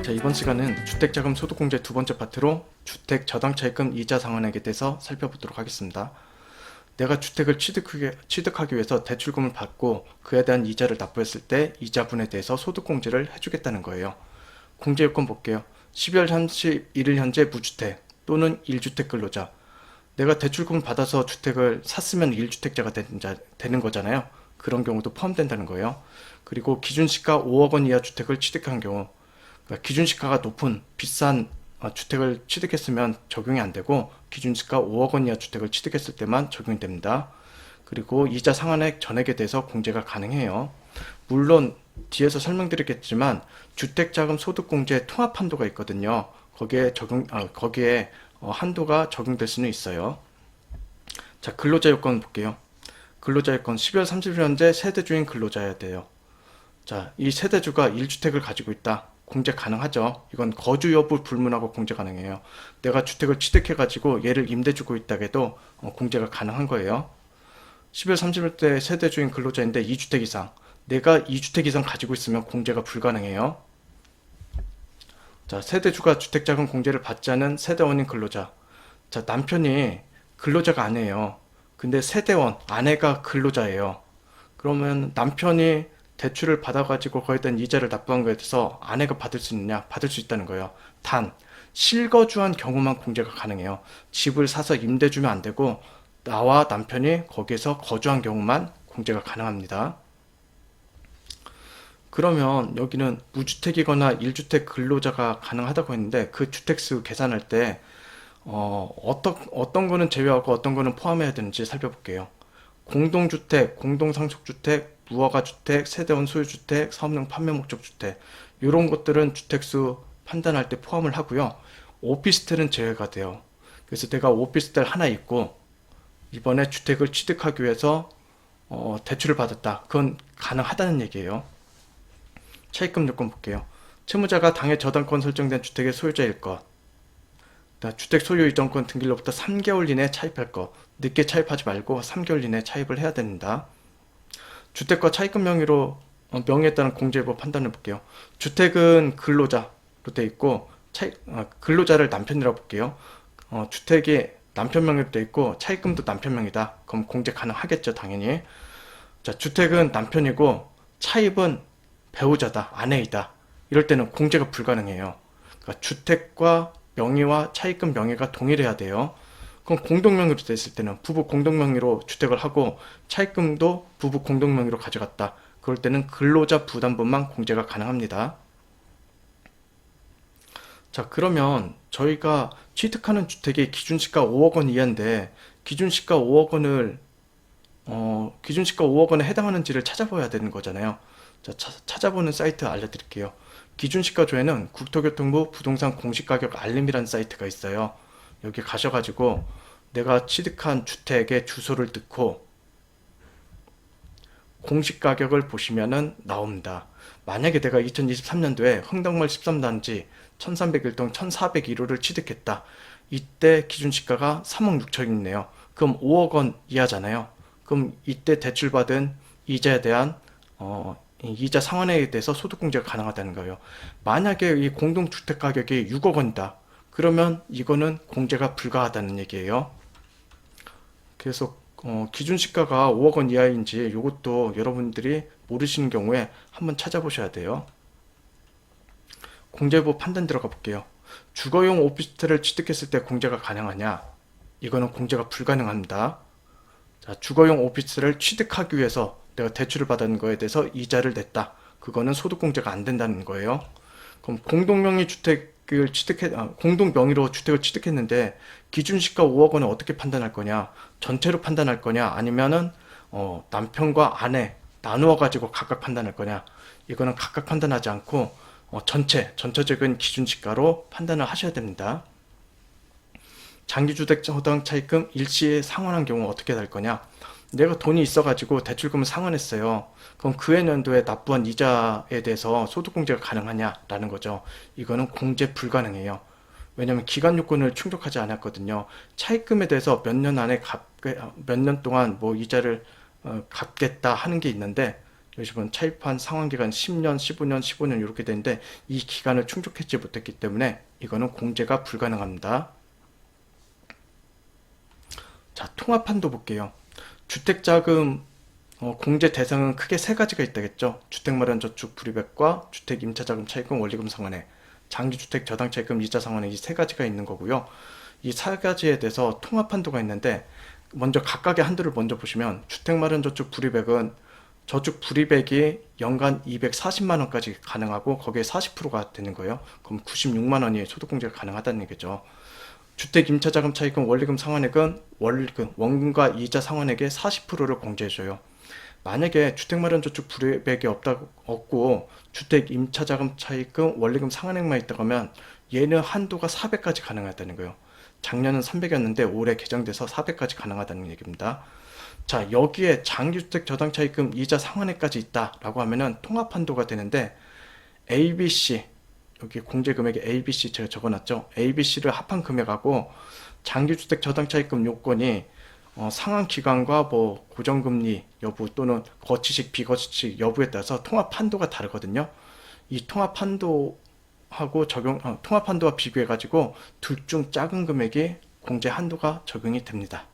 자, 이번 시간은 주택자금 소득공제 두 번째 파트로 주택 저당차입금 이자 상환액에 대해서 살펴보도록 하겠습니다. 내가 주택을 취득하기 위해서 대출금을 받고 그에 대한 이자를 납부했을 때 이자분에 대해서 소득공제를 해주겠다는 거예요. 공제 요건 볼게요. 12월 31일 현재 무주택 또는 1주택 근로자. 내가 대출금을 받아서 주택을 샀으면 1주택자가 되는 거잖아요. 그런 경우도 포함된다는 거예요. 그리고 기준시가 5억 원 이하 주택을 취득한 경우, 그러니까 기준시가가 높은 비싼 주택을 취득했으면 적용이 안 되고 기준시가 5억 원 이하 주택을 취득했을 때만 적용이 됩니다. 그리고 이자 상환액 전액에 대해서 공제가 가능해요. 물론 뒤에서 설명드리겠지만 주택자금 소득공제 통합한도가 있거든요. 거기에 한도가 적용될 수는 있어요. 자, 근로자 요건 볼게요. 근로자 요건 12월 30일 현재 세대주인 근로자여야 돼요. 자, 이 세대주가 1주택을 가지고 있다. 공제 가능하죠. 이건 거주 여부 불문하고 공제 가능해요. 내가 주택을 취득해가지고 얘를 임대 주고 있다고 해도 공제가 가능한 거예요. 12월 30일 때 세대주인 근로자인데 2주택 이상. 내가 2주택 이상 가지고 있으면 공제가 불가능해요. 자, 세대주가 주택자금 공제를 받지 않은 세대원인 근로자. 자, 남편이 근로자가 아니에요. 근데 세대원, 아내가 근로자예요. 그러면 남편이 대출을 받아가지고 거기에 대한 이자를 납부한 거에 대해서 아내가 받을 수 있느냐? 받을 수 있다는 거예요. 단, 실거주한 경우만 공제가 가능해요. 집을 사서 임대 주면 안 되고 나와 남편이 거기에서 거주한 경우만 공제가 가능합니다. 그러면 여기는 무주택이거나 1주택 근로자가 가능하다고 했는데 그 주택수 계산할 때 어떤 거는 제외하고 어떤 거는 포함해야 되는지 살펴볼게요. 공동주택, 공동상속주택, 무허가주택, 세대원 소유주택, 사업용 판매 목적 주택 이런 것들은 주택수 판단할 때 포함을 하고요. 오피스텔은 제외가 돼요. 그래서 내가 오피스텔 하나 있고 이번에 주택을 취득하기 위해서 대출을 받았다. 그건 가능하다는 얘기예요. 차입금 요건 볼게요. 채무자가 당해 저당권 설정된 주택의 소유자일 것. 주택 소유 이전권 등기로부터 3개월 이내에 차입할 것. 늦게 차입하지 말고 3개월 이내에 차입을 해야 됩니다. 주택과 차입금 명의에 따른 공제여부 판단해 볼게요. 주택은 근로자로 돼 있고 근로자를 남편이라고 볼게요. 주택이 남편 명의로 돼 있고 차입금도 남편 명의다. 그럼 공제 가능하겠죠, 당연히. 자, 주택은 남편이고 차입은 배우자다, 아내이다. 이럴 때는 공제가 불가능해요. 그러니까 주택과 명의와 차입금 명의가 동일해야 돼요. 그럼 공동명의로 됐을 때는 부부 공동명의로 주택을 하고 차입금도 부부 공동명의로 가져갔다. 그럴 때는 근로자 부담분만 공제가 가능합니다. 자, 그러면 저희가 취득하는 주택이 기준시가 5억 원 이하인데 기준시가 5억 원에 해당하는지를 찾아봐야 되는 거잖아요. 자, 찾아보는 사이트 알려드릴게요. 기준시가조에는 국토교통부 부동산 공시가격 알림이라는 사이트가 있어요. 여기 가셔가지고 내가 취득한 주택의 주소를 넣고 공시가격을 보시면은 나옵니다. 만약에 내가 2023년도에 흥덕몰 13단지 1301동 1401호를 취득했다. 이때 기준시가가 3억 6천이네요. 그럼 5억 원 이하잖아요. 그럼 이때 대출받은 이자에 대한 이자 상환액에 대해서 소득공제가 가능하다는 거예요. 만약에 이 공동주택 가격이 6억 원이다. 그러면 이거는 공제가 불가하다는 얘기예요. 그래서 기준시가가 5억 원 이하인지 이것도 여러분들이 모르시는 경우에 한번 찾아보셔야 돼요. 공제여부 판단 들어가 볼게요. 주거용 오피스텔을 취득했을 때 공제가 가능하냐? 이거는 공제가 불가능합니다. 자, 주거용 오피스텔을 취득하기 위해서 내가 대출을 받은 거에 대해서 이자를 냈다. 그거는 소득공제가 안 된다는 거예요. 그럼 공동명의로 주택을 취득했는데 기준시가 5억 원을 어떻게 판단할 거냐? 전체로 판단할 거냐? 아니면은 남편과 아내 나누어 가지고 각각 판단할 거냐? 이거는 각각 판단하지 않고 전체적인 기준시가로 판단을 하셔야 됩니다. 장기주택 저당차입금 일시에 상환한 경우 어떻게 될 거냐? 내가 돈이 있어가지고 대출금을 상환했어요. 그럼 그 해년도에 납부한 이자에 대해서 소득공제가 가능하냐라는 거죠. 이거는 공제 불가능해요. 왜냐하면 기간 요건을 충족하지 않았거든요. 차입금에 대해서 몇 년 안에 몇 년 동안 뭐 이자를 갚겠다 하는 게 있는데 여기 보면 차입한 상환기간 10년, 15년, 15년 이렇게 되는데 이 기간을 충족하지 못했기 때문에 이거는 공제가 불가능합니다. 자, 통합한도 볼게요. 주택자금 공제 대상은 크게 세 가지가 있다겠죠. 주택마련저축 불이백과 주택임차자금 차입금 원리금 상환액, 장기주택 저당차입금 이자 상환액 이 세 가지가 있는 거고요. 이 세 가지에 대해서 통합한도가 있는데 먼저 각각의 한도를 먼저 보시면 주택마련저축 불이백은 저축 불이백이 연간 240만 원까지 가능하고 거기에 40%가 되는 거예요. 그럼 96만 원이 소득공제가 가능하다는 얘기죠. 주택 임차자금 차입금 원리금 상환액은 원금과 이자 상환액의 40%를 공제해줘요. 만약에 주택마련저축 불이백이 없고 주택 임차자금 차입금 원리금 상환액만 있다고 하면 얘는 한도가 400까지 가능하다는 거예요. 작년은 300이었는데 올해 개정돼서 400까지 가능하다는 얘기입니다. 자, 여기에 장기주택 저당차입금 이자 상환액까지 있다라고 하면은 통합한도가 되는데 ABC, 여기 공제금액에 ABC 제가 적어놨죠. ABC를 합한 금액하고 장기주택 저당차입금 요건이 상환 기간과 뭐 고정금리 여부 또는 거치식 비거치식 여부에 따라서 통합한도가 다르거든요. 이 통합한도와 비교해 가지고 둘 중 작은 금액이 공제 한도가 적용이 됩니다.